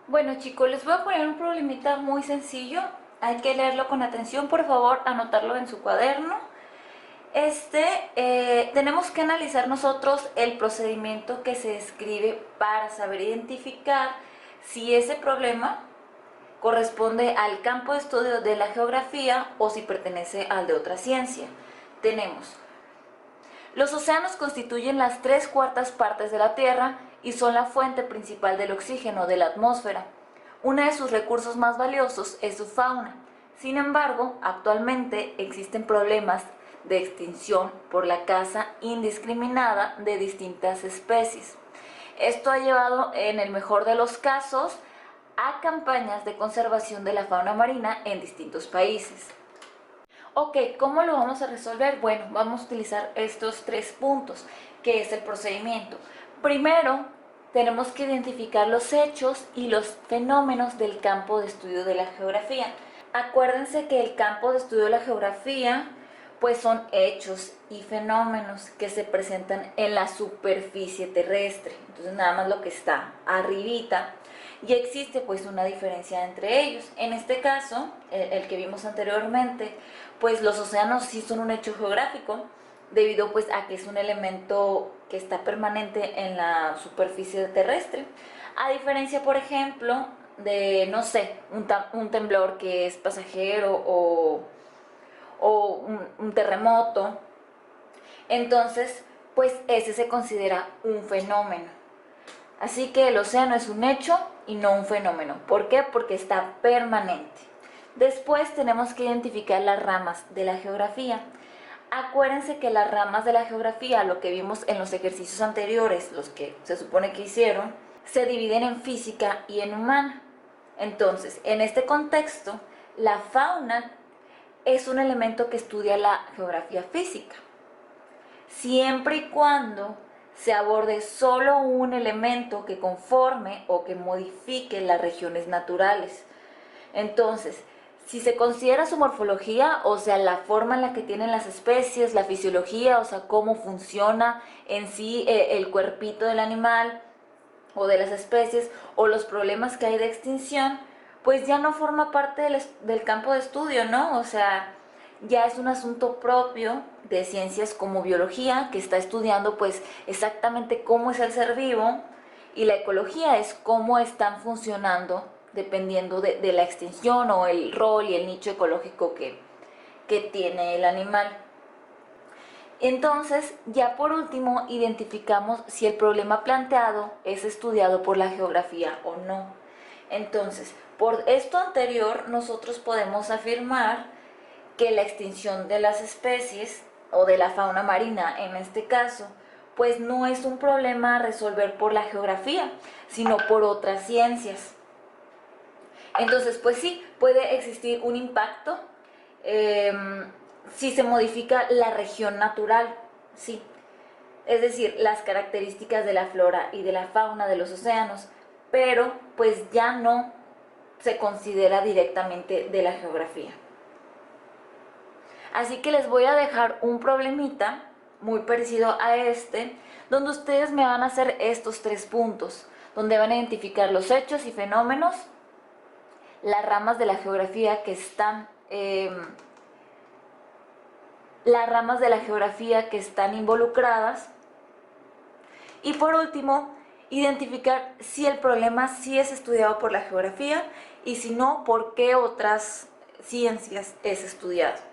Bueno chicos, les voy a poner un problemita muy sencillo. Hay que leerlo con atención, por favor, anotarlo en su cuaderno. Tenemos que analizar nosotros el procedimiento que se describe para saber identificar si ese problema corresponde al campo de estudio de la geografía o si pertenece al de otra ciencia. Tenemos: los océanos constituyen las 3/4 partes de la Tierra y son la fuente principal del oxígeno de la atmósfera. Uno de sus recursos más valiosos es su fauna. Sin embargo, actualmente existen problemas de extinción por la caza indiscriminada de distintas especies. Esto ha llevado, en el mejor de los casos, a campañas de conservación de la fauna marina en distintos países. Ok, ¿cómo lo vamos a resolver? Bueno, vamos a utilizar estos 3 puntos, que es el procedimiento. Primero, tenemos que identificar los hechos y los fenómenos del campo de estudio de la geografía. Acuérdense que el campo de estudio de la geografía, pues son hechos y fenómenos que se presentan en la superficie terrestre. Entonces nada más lo que está arribita. Y existe pues una diferencia entre ellos. En este caso, el que vimos anteriormente, pues los océanos sí son un hecho geográfico, debido pues a que es un elemento que está permanente en la superficie terrestre. A diferencia, por ejemplo, de, no sé, un temblor que es pasajero o un terremoto. Entonces, pues ese se considera un fenómeno. Así que el océano es un hecho y no un fenómeno. ¿Por qué? Porque está permanente. Después tenemos que identificar las ramas de la geografía. Acuérdense que las ramas de la geografía, lo que vimos en los ejercicios anteriores, los que se supone que hicieron, se dividen en física y en humana. Entonces, en este contexto, la fauna es un elemento que estudia la geografía física, siempre y cuando se aborde solo un elemento que conforme o que modifique las regiones naturales. Entonces, si se considera su morfología, o sea, la forma en la que tienen las especies, la fisiología, o sea, cómo funciona en sí el cuerpito del animal o de las especies, o los problemas que hay de extinción, pues ya no forma parte del campo de estudio, ¿no? O sea, ya es un asunto propio de ciencias como biología, que está estudiando pues exactamente cómo es el ser vivo, y la ecología es cómo están funcionando dependiendo de la extinción o el rol y el nicho ecológico que tiene el animal. Entonces, ya por último, identificamos si el problema planteado es estudiado por la geografía o no. Entonces, por esto anterior, nosotros podemos afirmar que la extinción de las especies, o de la fauna marina en este caso, pues no es un problema a resolver por la geografía, sino por otras ciencias. Entonces, pues sí, puede existir un impacto si se modifica la región natural, sí. Es decir, las características de la flora y de la fauna de los océanos, pero pues ya no se considera directamente de la geografía. Así que les voy a dejar un problemita muy parecido a este, donde ustedes me van a hacer estos 3 puntos, donde van a identificar los hechos y fenómenos, las ramas de la geografía que están involucradas, y por último, identificar si el problema sí es estudiado por la geografía y si no, por qué otras ciencias es estudiado.